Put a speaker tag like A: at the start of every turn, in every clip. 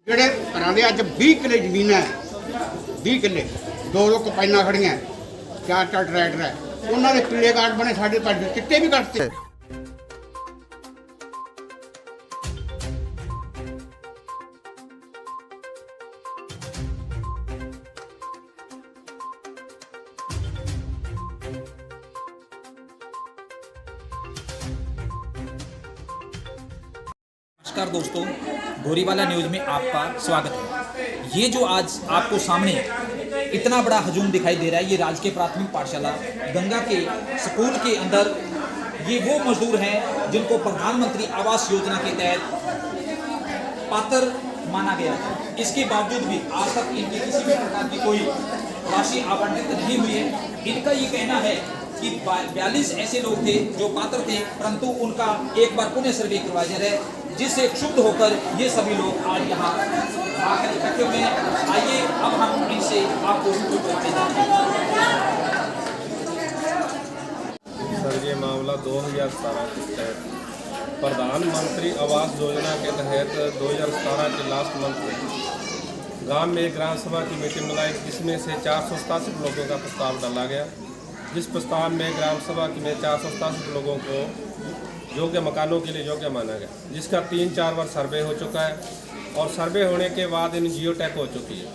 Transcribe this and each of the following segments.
A: ਜਿਹੜੇ ਘਰਾਂ ਦੇ ਅੱਜ 20 ਕਿੱਲੇ ਜ਼ਮੀਨ ਹੈ 20 ਕਿੱਲੇ ਦੋ ਕਪਾਈਨਾਂ ਖੜੀਆਂ ਚਾਰ ਟਰੈਕਟਰ ਹੈ ਉਹਨਾਂ ਦੇ ਪੀਲੇ ਕਾਰਡ ਬਣੇ ਸਾਡੇ ਪਿੰਡ ਚਿੱਟੇ ਵੀ ਕੱਟਤੇ।
B: नमस्कार दोस्तों, गोरीवाला न्यूज में आपका स्वागत है। ये जो आज आपको सामने इतना बड़ा हजूम दिखाई दे रहा है, ये राजकीय प्राथमिक पाठशाला गंगा के स्कूल के अंदर ये वो मजदूर हैं जिनको प्रधानमंत्री आवास योजना के तहत पात्र माना गया था। इसके बावजूद भी आज तक इनकी किसी भी प्रकार की कोई राशि आवंटित नहीं हुई है। इनका ये कहना है कि 42 ऐसे लोग थे जो पात्र थे, परंतु उनका एक बार पुनः सर्वे करवाया जाए, जिससे क्षुब्ध होकर ये सभी लोग आज यहाँ आकर इकट्ठे हुए हैं। आइए अब हम इनसे आपको
C: सर, ये मामला 2017 के तहत प्रधानमंत्री आवास योजना के तहत 2017 के लास्ट मंथ में गांव में ग्राम सभा की मीटिंग बुलाई, जिसमें से 487 लोगों का प्रस्ताव डाला गया। जिस प्रस्ताव में ग्राम सभा में 487 लोगों को योग्य मकानों के लिए योग्य माना गया, जिसका 3-4 बार सर्वे हो चुका है। और सर्वे होने के बाद इन जियो टैग हो चुकी है।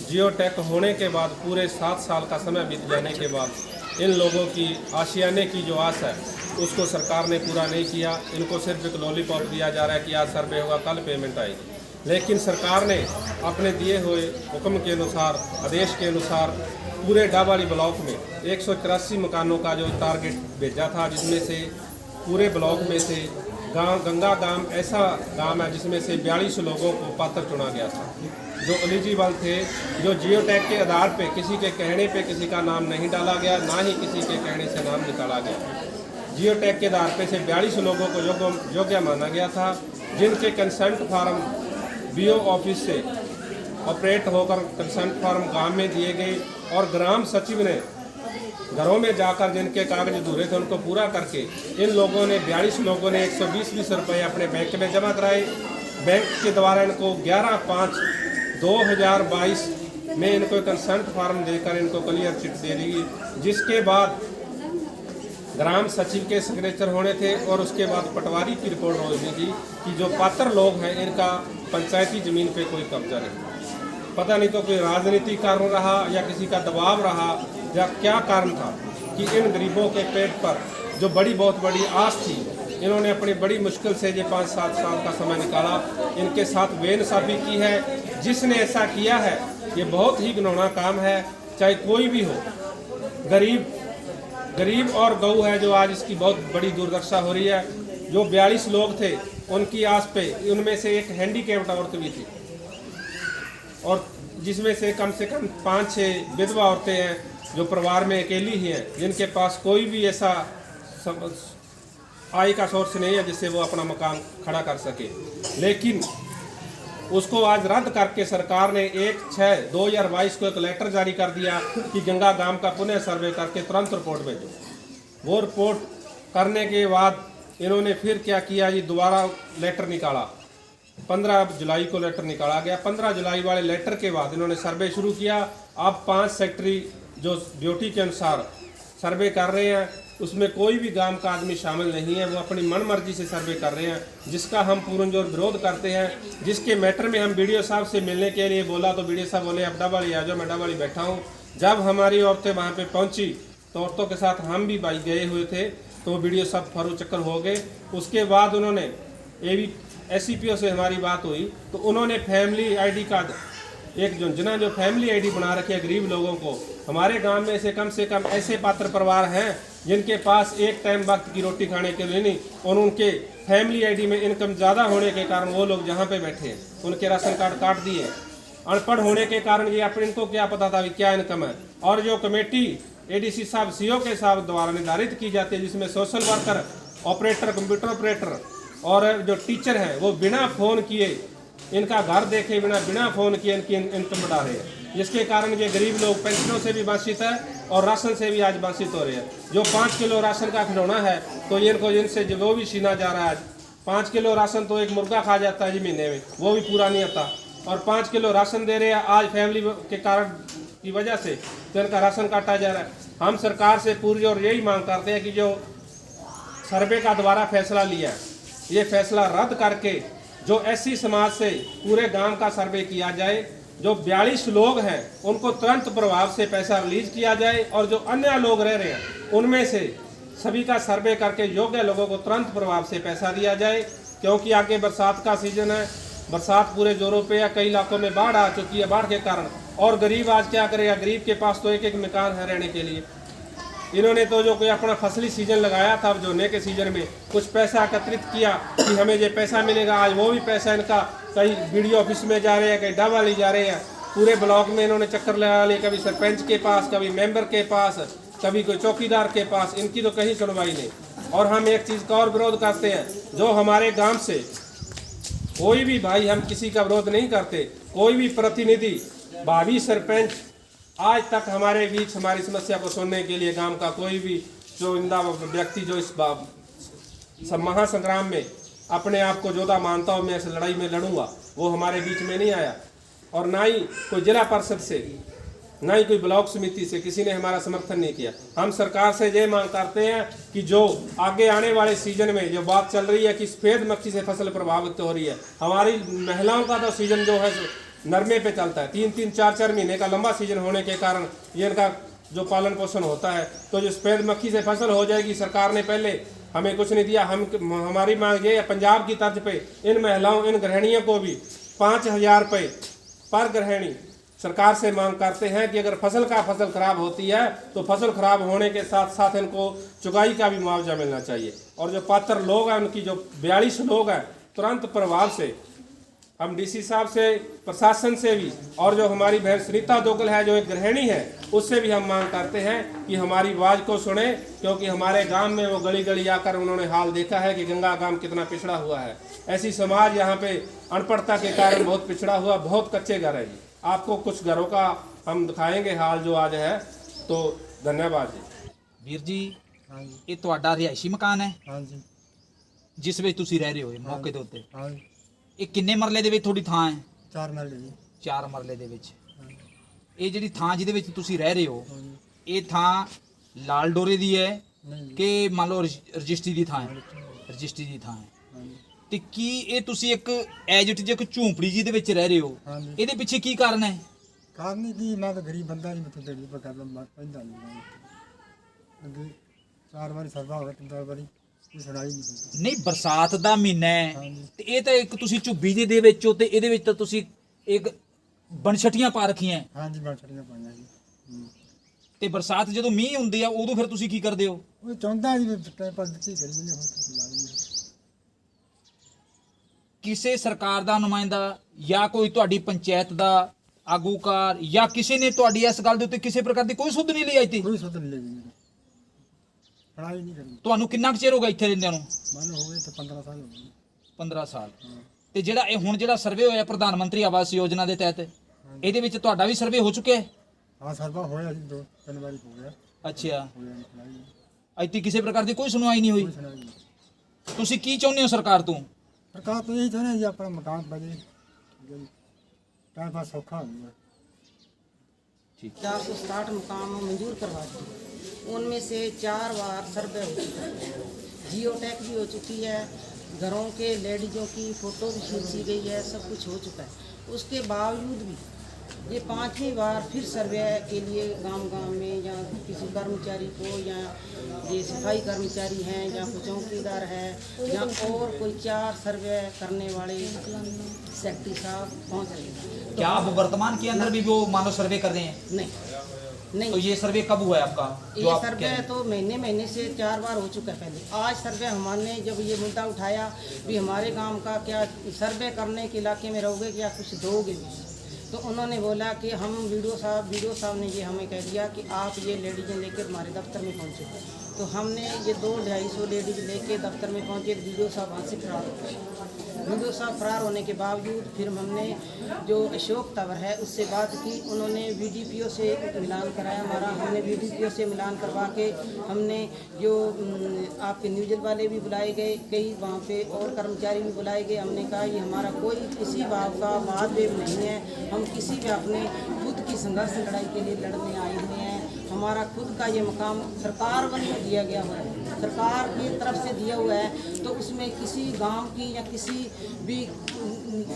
C: जियो टैग होने के बाद पूरे 7 साल का समय बीत जाने के बाद इन लोगों की आशियाने की जो आस है उसको सरकार ने पूरा नहीं किया। इनको सिर्फ एक लॉलीपॉप दिया जा रहा है कि आज सर्वे होगा, कल पेमेंट आएगी। लेकिन सरकार ने अपने दिए हुए हुक्म के अनुसार, आदेश के अनुसार पूरे डाबाड़ी ब्लॉक में 183 मकानों का जो टारगेट भेजा था, जिसमें से पूरे ब्लॉक में से गंगा गांव ऐसा गांव है जिसमें से 42 लोगों को पात्र चुना गया था जो एलिजिबल थे, जो जियो टैग के आधार पे किसी के कहने पे किसी का नाम नहीं डाला गया, ना ही किसी के कहने से नाम निकाला गया। जियो टैग के आधार पे से 42 लोगों को योग्य माना गया था, जिनके कंसेंट फार्म बीओ ऑफिस से ऑपरेट होकर कंसेंट फार्म गाँव में दिए गए और ग्राम सचिव ने घरों में जाकर जिनके कागज अधूरे थे उनको पूरा करके इन लोगों ने 42 लोगों ने 120 रुपये अपने बैंक में जमा कराए। बैंक के द्वारा इनको 11/5/2022 में इनको कंसेंट फार्म देकर इनको क्लियर चिट दे दी, जिसके बाद ग्राम सचिव के सिग्नेचर होने थे और उसके बाद पटवारी की रिपोर्ट होनी थी कि जो पात्र लोग हैं इनका पंचायती ज़मीन पे कोई कब्जा नहीं। पता नहीं तो कोई राजनीतिक कारण रहा या किसी का दबाव रहा या क्या कारण था कि इन गरीबों के पेट पर जो बहुत बड़ी आस थी, इन्होंने अपनी बड़ी मुश्किल से ये 5-7 साल का समय निकाला। इनके साथ बेइंसाफ़ी की है। जिसने ऐसा किया है ये बहुत ही घिनौना काम है, चाहे कोई भी हो। गरीब और गऊ है जो आज इसकी बहुत बड़ी दुर्दशा हो रही है। जो 42 लोग थे उनकी आस पे, उनमें से एक हैंडीकैप्ड औरत भी थी और जिसमें से कम 5-6 विधवा औरतें हैं जो परिवार में अकेली ही हैं, जिनके पास कोई भी ऐसा आय का सोर्स नहीं है जिससे वो अपना मकान खड़ा कर सके। लेकिन उसको आज रद्द करके सरकार ने 1/6/2022 को एक लेटर जारी कर दिया कि गंगा गांव का पुनः सर्वे करके तुरंत रिपोर्ट भेजो। वो रिपोर्ट करने के बाद इन्होंने फिर क्या किया जी, दोबारा लेटर निकाला। 15 जुलाई को लेटर निकाला गया। 15 जुलाई वाले लेटर के बाद इन्होंने सर्वे शुरू किया। अब 5 सेक्टरी जो ड्यूटी के अनुसार सर्वे कर रहे हैं, उसमें कोई भी गांव का आदमी शामिल नहीं है। वो अपनी मनमर्जी से सर्वे कर रहे हैं, जिसका हम पूरनजोर विरोध करते हैं। जिसके मैटर में हम बीडीओ साहब से मिलने के लिए बोला तो बीडीओ साहब बोले अब डाबाड़ी आ जाओ, मैं डाबाड़ी बैठा हूँ। जब हमारी औरतें वहाँ पर पहुँची तो औरतों के साथ हम भी भाई गए हुए थे, तो बीडीओ साहब फरू चक्कर हो गए। उसके बाद उन्होंने SCPO से हमारी बात हुई तो उन्होंने फैमिली आईडी कार्ड एक जो फैमिली आईडी बना रखे है गरीब लोगों को। हमारे गांव में से कम ऐसे पात्र परिवार हैं जिनके पास एक टाइम वक्त की रोटी खाने के लिए नहीं, और उनके फैमिली आईडी में इनकम ज़्यादा होने के कारण वो लोग जहाँ पे बैठे हैं उनके राशन कार्ड काट दिए। अनपढ़ होने के कारण ये अपने इनको क्या पता था क्या इनकम है। और जो कमेटी ADC साहब CO के साहब द्वारा निर्धारित की जाती है, जिसमें social worker, operator, computer operator और जो टीचर हैं वो बिना फ़ोन किए, इनका घर देखे बिना फ़ोन किए इनकी इनकम बढ़ा रहे हैं, जिसके कारण ये गरीब लोग पेंशनों से भी वंचित है और राशन से भी आज वंचित हो रहे हैं। जो 5 किलो राशन का खिलौना है तो इनको जिनसे वो भी छीना जा रहा है। 5 किलो राशन तो एक मुर्गा खा जाता है जी महीने में, वो भी पूरा नहीं आता। और 5 किलो राशन दे रहे हैं आज फैमिली के कारण की वजह से, तो इनका राशन काटा जा रहा है। हम सरकार से पूरी और यही मांग करते हैं कि जो सर्वे का दोबारा फैसला लिया है, ये फैसला रद्द करके जो एससी समाज से पूरे गांव का सर्वे किया जाए, जो 42 लोग हैं उनको तुरंत प्रभाव से पैसा रिलीज किया जाए, और जो अन्य लोग रह रहे हैं उनमें से सभी का सर्वे करके योग्य लोगों को तुरंत प्रभाव से पैसा दिया जाए, क्योंकि आगे बरसात का सीजन है, बरसात पूरे जोरों पे है, कई इलाकों में बाढ़ आ चुकी है, बाढ़ के कारण। और गरीब आज क्या करेगा, गरीब के पास तो एक एक मकान है रहने के लिए। इन्होंने तो जो कोई अपना फसली सीजन लगाया था, जो नए के सीजन में कुछ पैसा एकत्रित किया कि हमें ये पैसा मिलेगा, आज वो भी पैसा इनका कहीं बीडीओ ऑफिस में जा रहे हैं, कहीं डाबा ले जा रहे हैं। पूरे ब्लॉक में इन्होंने चक्कर लगा लिए, कभी सरपंच के पास, कभी मेंबर के पास, कभी कोई चौकीदार के पास, इनकी तो कहीं सुनवाई नहीं। और हम एक चीज़ का और विरोध करते हैं, जो हमारे गांव से कोई भी भाई, हम किसी का विरोध नहीं करते, कोई भी प्रतिनिधि, भावी सरपंच आज तक हमारे बीच हमारी समस्या को सुनने के लिए, गांव का कोई भी जो इंदा व्यक्ति जो इस महासंग्राम में अपने आप को जोधा मानता हूँ, मैं इस लड़ाई में लड़ूंगा, वो हमारे बीच में नहीं आया। और ना ही कोई जिला परिषद से, ना ही कोई ब्लॉक समिति से किसी ने हमारा समर्थन नहीं किया। हम सरकार से ये मांग करते हैं कि जो आगे आने वाले सीजन में जो बात चल रही है कि सफेद मक्खी से फसल प्रभावित हो रही है, हमारी महिलाओं का तो सीजन जो है नरमे पे चलता है, 3-3, 4-4 महीने का लंबा सीजन होने के कारण ये इनका जो पालन पोषण होता है, तो जो सफेद मक्खी से फसल हो जाएगी। सरकार ने पहले हमें कुछ नहीं दिया। हमारी मांग ये है, पंजाब की तर्ज पे इन महिलाओं, इन गृहिणियों को भी 5,000 रुपये पर गृहिणी सरकार से मांग करते हैं कि अगर फसल खराब होती है तो फसल खराब होने के साथ साथ इनको चुकाई का भी मुआवजा मिलना चाहिए। और जो पात्र लोग हैं, उनकी जो 42 लोग हैं, तुरंत प्रभाव से हम डीसी साहब से, प्रशासन से भी, और जो हमारी बहन सुनीता दोगल है जो एक गृहिणी है, उससे भी हम मांग करते हैं कि हमारी आवाज़ को सुने, क्योंकि हमारे गांव में वो गली गली आकर उन्होंने हाल देखा है कि गंगा गांव कितना पिछड़ा हुआ है। ऐसी समाज यहाँ पे अनपढ़ता के कारण बहुत पिछड़ा हुआ, बहुत कच्चे घर है जी। आपको कुछ घरों का हम दिखाएंगे हाल जो आज है। तो धन्यवाद जी।
B: ਵੀਰ ਜੀ, ਇਹ ਤੁਹਾਡਾ ਰਿਹਾਇਸ਼ੀ ਮਕਾਨ ਹੈ
D: ਹਾਂਜੀ
B: ਜਿਸ ਵਿੱਚ ਤੁਸੀਂ ਰਹਿ ਰਹੇ ਹੋ ਮੌਕੇ ਦੇ ਉੱਤੇ?
D: ਹਾਂਜੀ
B: ਇਹ ਕਿੰਨੇ ਮਰਲੇ ਦੇ ਵਿੱਚ ਤੁਹਾਡੀ ਥਾਂ ਹੈ?
D: 4 ਮਰਲੇ ਜੀ।
B: 4 ਮਰਲੇ ਦੇ ਵਿੱਚ। ਇਹ ਜਿਹੜੀ ਥਾਂ ਜਿਹਦੇ ਵਿੱਚ ਤੁਸੀਂ ਰਹਿ ਰਹੇ ਹੋ, ਇਹ ਥਾਂ ਲਾਲ ਡੋਰੇ ਦੀ ਹੈ
D: ਨਹੀਂ
B: ਕਿ ਮੰਨ ਲਓ ਰਜਿਸਟਰੀ ਦੀ ਥਾਂ ਹੈ? ਰਜਿਸਟਰੀ ਦੀ ਥਾਂ ਹੈ।
D: ਹਾਂਜੀ
B: ਤੇ ਕੀ ਇਹ ਤੁਸੀਂ ਇੱਕ ਐਜਿਟ ਜੇ ਇੱਕ ਝੂੰਪੜੀ ਜੀ ਦੇ ਵਿੱਚ ਰਹਿ ਰਹੇ ਹੋ,
D: ਹਾਂਜੀ
B: ਇਹਦੇ ਪਿੱਛੇ ਕੀ ਕਾਰਨ ਹੈ?
D: ਕਾਰਨ ਕੀ, ਮੈਂ ਤਾਂ ਗਰੀਬ ਬੰਦਾ ਨਹੀਂ, ਮੈਂ ਦਿਹਾੜੀ ਪਰ ਕਰਦਾ, ਮੈਂ ਪੈਂਦਾ ਨਹੀਂ। ਅੱਗੇ 4 ਵਾਰੀ ਸਰਵਾ ਹੋ ਗਿਆ, 3 ਵਾਰੀ ਇਹ ਸੁਣਾਈ ਨਹੀਂ ਦਿੰਦੀ।
B: ਨਹੀਂ, ਬਰਸਾਤ ਦਾ ਮਹੀਨਾ ਹੈ
D: ਹਾਂਜੀ
B: ਤੇ ਇਹ ਤਾਂ ਇੱਕ ਤੁਸੀਂ ਝੁੱਬੀ ਦੇ ਵਿੱਚ ਹੋ ਤੇ ਇਹਦੇ ਵਿੱਚ ਤਾਂ ਤੁਸੀਂ ਇੱਕ ਬਣਛਟੀਆਂ ਪਾ ਰੱਖੀਆਂ,
D: ਹਾਂਜੀ ਬਾਛੜੀਆਂ ਪਾਈਆਂ ਜੀ।
B: ਤੇ ਬਰਸਾਤ ਜਦੋਂ ਮੀਂਹ ਹੁੰਦੀ ਆ ਉਦੋਂ ਫਿਰ ਤੁਸੀਂ ਕੀ ਕਰਦੇ ਹੋ?
D: ਉਹ ਚਾਹੁੰਦਾ ਜੀ ਟਾਈਮ ਪਾਸ ਦਿੱਤੀ ਕਰੀ ਜੀ, ਹੁਣ ਤਾਂ ਲਾ ਲਈ।
B: ਕਿਸੇ ਸਰਕਾਰ ਦਾ ਨੁਮਾਇੰਦਾ ਜਾਂ ਕੋਈ ਤੁਹਾਡੀ ਪੰਚਾਇਤ ਦਾ ਆਗੂਕਾਰ ਜਾਂ ਕਿਸੇ ਨੇ ਤੁਹਾਡੀ ਇਸ ਗੱਲ ਦੇ ਉੱਤੇ ਕਿਸੇ ਪ੍ਰਕਾਰ ਦੀ ਕੋਈ ਸੁਧ ਨਹੀਂ ਲਈ? ਅੱਜ ਤੇ
D: ਕੋਈ ਸੁਧ ਨਹੀਂ ਲਈ, ਪੜਾਈ ਨਹੀਂ ਕਰੀ।
B: ਤੁਹਾਨੂੰ ਕਿੰਨਾ ਕੁ ਚਿਰ ਹੋ ਗਿਆ ਇੱਥੇ ਰਹਿੰਦਿਆਂ ਨੂੰ?
D: ਮਨ ਹੋ ਗਏ ਤਾਂ 15 ਸਾਲ ਹੋ ਗਏ।
B: 15 ਸਾਲ। ਤੇ ਜਿਹੜਾ ਇਹ ਹੁਣ ਜਿਹੜਾ ਸਰਵੇ ਹੋਇਆ ਪ੍ਰਧਾਨ ਮੰਤਰੀ ਆਵਾਸ ਯੋਜਨਾ ਦੇ ਤਹਿਤ, ਇਹਦੇ ਵਿੱਚ ਤੁਹਾਡਾ ਵੀ ਸਰਵੇ ਹੋ ਚੁੱਕਿਆ ਹੈ?
D: ਹਾਂ ਸਰਵਾ ਹੋਇਆ ਜੀ, 2-3 ਵਾਰੀ ਹੋ ਗਿਆ।
B: ਅੱਛਾ,
D: ਹੋਇਆ ਨਹੀਂ ਪੜਾਈ,
B: ਅੱਜ ਤੱਕ ਕਿਸੇ ਪ੍ਰਕਾਰ ਦੀ ਕੋਈ ਸੁਣਵਾਈ ਨਹੀਂ ਹੋਈ।
D: ਕੋਈ ਸੁਣਾਈ ਨਹੀਂ।
B: ਤੁਸੀਂ ਕੀ ਚਾਹੁੰਦੇ ਹੋ ਸਰਕਾਰ ਤੋਂ?
D: ਸਰਕਾਰ तो यही चाहते हैं जी, अपना मकान बने, टाइम पास सौखा हो गया।
E: 460 मकान मंजूर करवा दी, उनमें से 4 बार सर्वे हो चुका है, जियो टैग भी हो चुकी है, घरों के लेडीज़ों की फ़ोटो भी खींची गई है, सब कुछ हो चुका है। उसके बावजूद भी ये 5वीं बार फिर सर्वे के लिए गांव में या किसी कर्मचारी को, या ये सफाई कर्मचारी हैं या कोई चौकीदार है या और कोई 4 सर्वे करने वाले सेक्रेटरी साहब पहुँच रहे हैं।
B: क्या आप वर्तमान के अंदर भी वो मानो सर्वे कर रहे हैं?
E: नहीं,
B: तो ये सर्वे कब हुआ है आपका? जो
E: ये
B: आप
E: सर्वे तो महीने से 4 बार हो चुका है। पहले आज सर्वे हमने जब ये मुद्दा उठाया भी हमारे गांव का क्या सर्वे करने के इलाके में रहोगे, क्या कुछ दोगे? तो उन्होंने बोला कि हम वीडियो साहब ने ये हमें कह दिया कि आप ये लेडीज़ें लेकर हमारे दफ्तर में पहुँचे। तो हमने ये 200-250 लेडीज़ लेके दफ्तर में पहुँचे, वीडियो साहब वहाँ से फरार हो गए। वीडियो साहब फरार होने के बावजूद फिर हमने जो अशोक टावर है उससे बात की। उन्होंने VDPO से मिलान कराया हमारा। हमने VDPO से मिलान करवा के हमने जो आपके न्यूज़ल वाले भी बुलाए गए, कई वहाँ पे और कर्मचारी भी बुलाए गए। हमने कहा ये हमारा कोई किसी भाव का वाद वेव नहीं है, हम किसी भी अपने खुद की संघर्ष लड़ाई के लिए लड़ने आए हुए हैं। हमारा खुद का ये मकाम सरकार वालों को दिया गया हुआ है, सरकार की तरफ से दिया हुआ है, तो उसमें किसी गांव की या किसी भी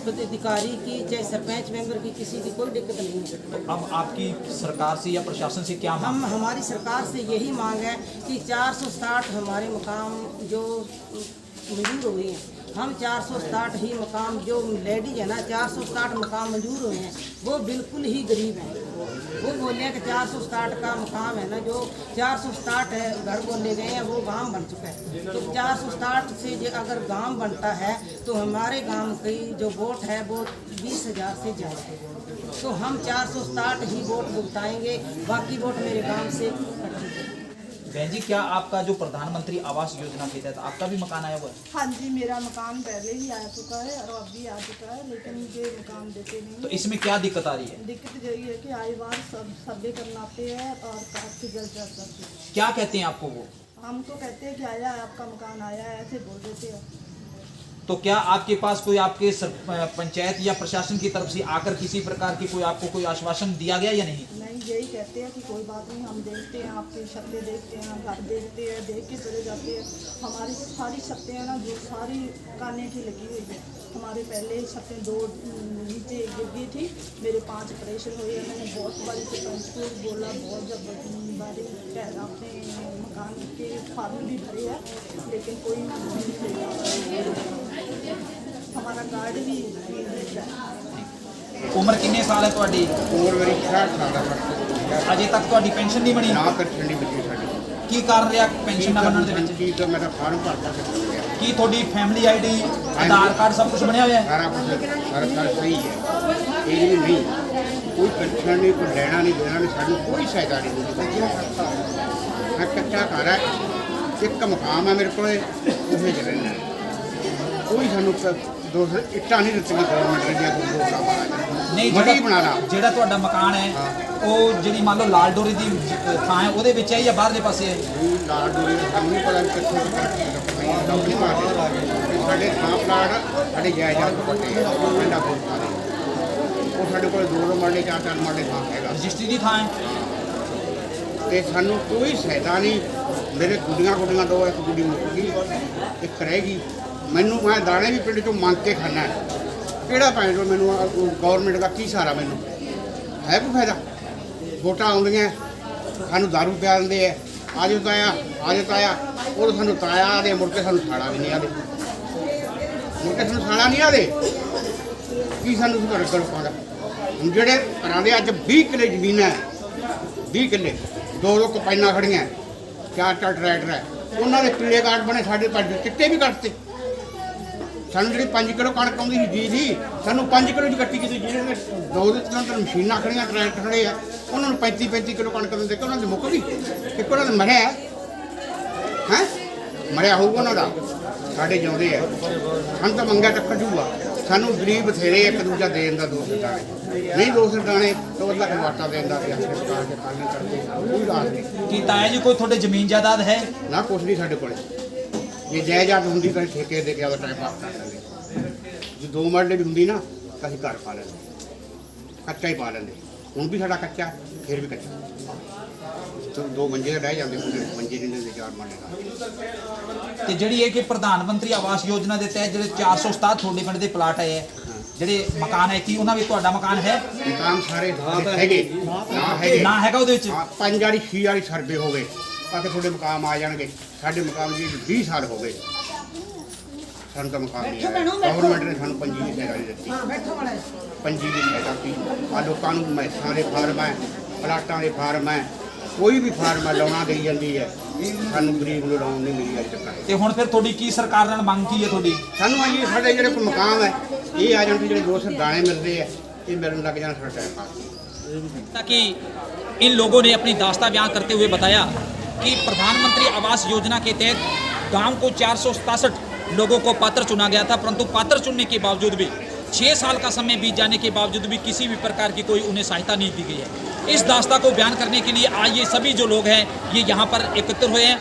E: पदाधिकारी की, चाहे सरपंच मेंबर की, किसी की कोई दिक्कत नहीं है।
B: अब आपकी सरकार से या प्रशासन से क्या मांग?
E: हमारी सरकार से यही मांग है कि 460 हमारे मकाम जो मंजूर हुए हैं, हम 460 ही मकाम जो लेडीज है ना, 460 मकाम मंजूर हुए हैं, वो बिल्कुल ही गरीब हैं। वो बोले हैं कि 460 का मकाम है ना, जो 460 है घर बोले गए हैं, वो गांव बन चुका है। तो 460 से जो अगर गांव बनता है तो हमारे गांव की जो वोट है वो 20,000 से ज़्यादा है। तो हम 460 ही वोट भुगताएंगे, बाकी वोट मेरे गांव से कटेंगे।
B: बहन जी, क्या आपका जो प्रधानमंत्री आवास योजना के तहत आपका भी मकान आया हुआ है?
F: हाँ जी, मेरा मकान पहले ही आ चुका है और अब भी आ चुका है, लेकिन मुझे मकान देते नहीं।
B: तो इसमें क्या दिक्कत आ रही है?
F: दिक्कत यही है कि आए बार सब सर्वे करनाते हैं और काफी जल्द करते हैं।
B: क्या कहते हैं आपको वो?
F: हमको कहते हैं कि आया है, आपका मकान आया है, ऐसे बोल देते हैं।
B: तो क्या आपके पास कोई आपके पंचायत या प्रशासन की तरफ से आकर किसी प्रकार की कोई आपको कोई आश्वासन दिया गया या नहीं?
F: नहीं, यही कहते हैं कि कोई बात नहीं, हम देखते हैं, आपकी शक्लें देखते हैं, घर देखते हैं, देख के चले जाते हैं। हमारी सारी शक्लें हैं ना, जो सारी काने की लगी हुई है। हमारे पहले शक्लें 2 नीचे गिर गई थी, मेरे 5 ऑपरेशन हुए। मैंने बहुत बारी सरपंच को बोला, बहुत जब बारी अपने मकान के फार्म भी भरे हैं, लेकिन कोई हमारा कार्ड भी
B: उम्र कितने साल है ਤੁਹਾਡੀ?
A: ਉਮਰ ਮੇਰੀ 66 ਸਾਲ ਹੈ।
B: ਅਜੇ ਤੱਕ ਤੁਹਾਡੀ ਪੈਨਸ਼ਨ ਨਹੀਂ ਬਣੀ?
A: ਨਾ ਪੈਨਸ਼ਨ ਨਹੀਂ ਬੱਚੀ ਸਾਡੀ।
B: ਕੀ ਕਾਰਨ ਰਿਹਾ ਪੈਨਸ਼ਨ ਨਾ ਬਣਨ ਦੇ ਵਿੱਚ?
A: ਕੀ ਤਾਂ ਮੇਰਾ ਫਾਰਮ ਭਰਦਾ ਗਿਆ,
B: ਕੀ ਤੁਹਾਡੀ ਫੈਮਿਲੀ ਆਈਡੀ, ਆਧਾਰ ਕਾਰਡ ਸਭ ਕੁਝ ਬਣਿਆ ਹੋਇਆ ਹੈ?
A: ਸਾਰਾ ਕੁਝ ਸਾਰਾ ਸਹੀ ਹੈ। ਇਹ ਵੀ ਨਹੀਂ, ਕੋਈ ਪੈਨਸ਼ਨ ਨਹੀਂ, ਕੋਈ ਲੈਣਾ ਨਹੀਂ ਦੇਣਾ ਨਹੀਂ, ਸਾਨੂੰ ਕੋਈ ਸਹਾਇਤਾ ਨਹੀਂ ਮਿਲੀ। ਮੈਂ ਕੱਚਾ ਘਰ ਹੈ, ਇੱਕ ਮਕਾਮ ਹੈ ਮੇਰੇ ਕੋਲੇ, ਉਹਦੇ ਚ ਰਹਿੰਦਾ। ਕੋਈ ਸਾਨੂੰ ਦੋਸਤ ਇੱਟਾਂ ਨਹੀਂ ਦਿੱਤੀਆਂ ਗਵਰਨਮੈਂਟ ਦੀਆਂ, ਕੋਈ ਦੋਸਤਾਂ
B: ਨਹੀਂ,
A: ਮੜੀ ਬਣਾ ਲਾ।
B: ਜਿਹੜਾ ਤੁਹਾਡਾ ਮਕਾਨ ਹੈ ਉਹ ਜਿਹੜੀ ਮੰਨ ਲਓ ਲਾਲ ਡੋਰੀ ਦੀ ਥਾਂ ਹੈ ਉਹਦੇ ਵਿੱਚ ਹੈ ਜਾਂ ਬਾਹਰਲੇ ਪਾਸੇ ਹੈ?
A: ਲਾਲ ਡੋਰੀ ਦਾ ਸਾਨੂੰ ਨਹੀਂ ਪਤਾ ਵੀ ਕਿੱਥੇ ਕੰਪਨੀ ਮਾਰਦੇ। ਸਾਡੇ ਥਾਂ ਪਲਾਟ ਸਾਡੇ ਜਾਇਦਾਦ ਪੱਟੇ ਪਿੰਡਾਂ ਕੋਲ ਸਾਰੇ, ਉਹ ਸਾਡੇ ਕੋਲ 2 ਮਰਲੇ 4 ਮਰਲੇ ਥਾਂ ਹੈਗਾ,
B: ਰਜਿਸਟਰੀ ਦੀ ਥਾਂ ਹੈ।
A: ਤੇ ਸਾਨੂੰ ਕੋਈ ਸਹਾਇਤਾ ਨਹੀਂ। ਮੇਰੇ ਗੁੱਡੀਆਂ 2, ਇੱਕ ਗੁੱਡੀ ਮੁੱਕ ਗਈ, ਇੱਕ ਰਹਿ ਗਈ। ਮੈਨੂੰ ਮੈਂ ਦਾਣੇ ਵੀ ਪਿੰਡ ਚੋਂ ਮੰਗ ਕੇ ਖਾਣਾ, ਕਿਹੜਾ ਪੈਣ ਜੋ ਮੈਨੂੰ ਗਵਰਨਮੈਂਟ ਦਾ ਕੀ ਸਹਾਰਾ? ਮੈਨੂੰ ਹੈ ਕੋਈ ਫਾਇਦਾ? ਵੋਟਾਂ ਆਉਂਦੀਆਂ ਸਾਨੂੰ ਦਾਰੂ ਪਿਆ ਦਿੰਦੇ ਐ, ਆਜੋ ਤਾਇਆ ਆਜੋ ਤਾਇਆ, ਉਹ ਸਾਨੂੰ ਤਾਇਆ ਦੇ ਮੁੜ ਕੇ ਸਾਨੂੰ ਸਾੜਾ ਵੀ ਨਹੀਂ ਆਦੇ, ਮੁੜ ਕੇ ਸਾਨੂੰ ਸਾੜਾ ਨਹੀਂ ਆਦੇ। ਕੀ ਸਾਨੂੰ ਸੁਧਾਰ ਕਰ ਪਾਉਂਦਾ? ਹੁਣ ਜਿਹੜੇ ਘਰਾਂ ਦੇ ਅੱਜ 20 ਕਿੱਲੇ ਜ਼ਮੀਨ ਹੈ, 20 ਕਿੱਲੇ, 2 ਕਪਾਈਨਾਂ ਖੜੀਆਂ, 4 ਟਰੈਕਟਰ ਹੈ, ਉਹਨਾਂ ਦੇ ਪੀਲੇ ਕਾਰਡ ਬਣੇ, ਸਾਡੇ ਪਰ ਚਿੱਟੇ ਵੀ ਕੱਟਤੇ। ਸਾਨੂੰ ਜਿਹੜੀ 5 ਕਿਲੋ ਕਣਕ ਆਉਂਦੀ ਸੀ ਜੀ, ਸਾਨੂੰ 5 ਕਿਲੋ ਦੀ ਕੱਟੀ ਕੀਤੀ। ਜਿਹੜੇ 2 ਮਸ਼ੀਨਾਂ ਖੜੀਆਂ, ਟਰੈਕਟਰ ਖੜੇ ਆ, ਉਹਨਾਂ ਨੂੰ 35 ਕਿਲੋ ਕਣਕ ਦਿੰਦੇ, ਕਿ ਉਹਨਾਂ ਦੀ ਮੁੱਕ ਗਈ, ਕਿ ਉਹਨਾਂ ਦੇ ਮਰਿਆ ਹੈ? ਮਰਿਆ ਹੋਊਗਾ ਉਹਨਾਂ ਦਾ, ਸਾਡੇ ਜਿਉਂਦੇ ਆ। ਸਾਨੂੰ ਤਾਂ ਮੰਗਿਆ ਟੱਕਰ ਜੂਗਾ। ਸਾਨੂੰ ਗਰੀਬ ਬਥੇਰੇ ਇੱਕ ਦੂਜਾ ਦੇਣ ਦਾ ਦੋਸਤ ਦਾਣੇ ਨਹੀਂ, ਦੋਸਤ ਦਾਣੇ ਤਾਂ ਉਹਦਾ ਵਾਟਾ ਦੇਣ ਦਾ ਸਰਕਾਰ ਦੇ ਕਾਰਨ ਕਰਦੇ ਕੋਈ ਰਾਜ ਨਹੀਂ।
B: ਕੀ ਤਾਇਆ ਜੀ ਕੋਈ ਤੁਹਾਡੇ ਜ਼ਮੀਨ ਜਾਇਦਾਦ ਹੈ?
A: ਨਾ ਕੁਛ ਨਹੀਂ ਸਾਡੇ ਕੋਲੇ। ਜੇ ਜਾਇਦਾਦ ਹੁੰਦੀ ਤਾਂ ਠੇਕੇ ਦੇ ਕੇ ਉਹਦਾ ਟਾਈਮ ਪਾਸ ਕਰ ਲੈਂਦੇ। ਜੇ 2 ਮਰਲੇ ਵੀ ਹੁੰਦੀ ਨਾ ਤਾਂ ਅਸੀਂ ਘਰ ਪਾ ਲੈਂਦੇ, ਕੱਚਾ ਹੀ ਪਾ ਲੈਂਦੇ। ਹੁਣ ਵੀ ਸਾਡਾ ਕੱਚਾ, ਫਿਰ ਵੀ ਕੱਚਾ। 2 ਮੰਜੇ ਰਹਿ ਜਾਂਦੇ, ਮੰਜੇ ਨਹੀਂ ਦਿੰਦੇ 4 ਮਰਲੇ ਦਾ।
B: ਤੇ ਜਿਹੜੀ ਇਹ ਕਿ ਪ੍ਰਧਾਨ ਮੰਤਰੀ ਆਵਾਸ ਯੋਜਨਾ ਦੇ ਤਹਿਤ ਜਿਹੜੇ 467 ਤੁਹਾਡੇ ਪਿੰਡ ਦੇ ਪਲਾਟ ਆਏ ਹੈ, ਜਿਹੜੇ ਮਕਾਨ ਹੈ, ਕੀ ਉਹਨਾਂ ਵਿੱਚ ਤੁਹਾਡਾ ਮਕਾਨ ਹੈ?
A: ਮਕਾਨ ਸਾਰੇ ਹੈਗੇ, ਨਾ ਹੈਗੇ,
B: ਨਾ ਹੈਗਾ ਉਹਦੇ ਵਿੱਚ?
A: 5 ਵਾਰੀ 6 ਵਾਰੀ ਸਰਵੇ ਹੋ ਗਏ ਤਾਂ ਕਿ ਤੁਹਾਡੇ ਮਕਾਮ ਆ ਜਾਣਗੇ। ਸਾਡੇ ਮਕਾਮ ਜੀ 20 ਸਾਲ ਹੋ ਗਏ, ਸਾਨੂੰ ਤਾਂ ਮਕਾਨ ਨਹੀਂ ਆਇਆ। ਗਵਰਨਮੈਂਟ ਨੇ ਸਾਨੂੰ ਪੰਜੀ ਦੀ ਸਹਾਇਤਾ ਨਹੀਂ ਦਿੱਤੀ। ਪੰਜੀ ਦੀ ਸਹਾਇਤਾ ਕੀ? ਆ ਲੋਕਾਂ ਨੂੰ ਮੈਸਾਂ ਦੇ ਫਾਰਮ ਹੈ, ਪਲਾਟਾਂ ਦੇ ਫਾਰਮ ਹੈ, ਕੋਈ ਵੀ ਫਾਰਮ ਹੈ ਲਾਉਣਾ ਦੇਈ ਜਾਂਦੀ ਹੈ, ਸਾਨੂੰ ਗਰੀਬ ਨੂੰ ਲਾਉਣ ਨਹੀਂ ਮਿਲੀ ਅਜੇ ਤੱਕ।
B: ਤੇ ਹੁਣ ਫਿਰ ਤੁਹਾਡੀ ਕੀ ਸਰਕਾਰ ਨਾਲ ਮੰਗ ਕੀ ਹੈ ਤੁਹਾਡੀ?
A: ਸਾਨੂੰ ਆ ਜੀ ਸਾਡੇ ਜਿਹੜੇ ਕੋਈ ਮਕਾਮ ਹੈ ਇਹ ਆ ਜਾਣ, ਜਿਹੜੇ 200 ਦਾਣੇ ਮਿਲਦੇ ਆ, ਇਹ ਮਿਲਣ ਲੱਗ ਜਾਣਾ ਸਾਡਾ ਟਾਈਮ ਪਾਸ।
B: ताकि इन लोगों ने अपनी दास्तां बयां करते हुए बताया कि प्रधानमंत्री आवास योजना के तहत गांव को 467 लोगों को पात्र चुना गया था, परंतु पात्र चुनने के बावजूद भी 6 साल का समय बीत जाने के बावजूद भी किसी भी प्रकार की कोई उन्हें सहायता नहीं दी गई है। इस दास्ता को बयान करने के लिए आज ये सभी जो लोग हैं ये यहाँ पर एकत्र हुए हैं।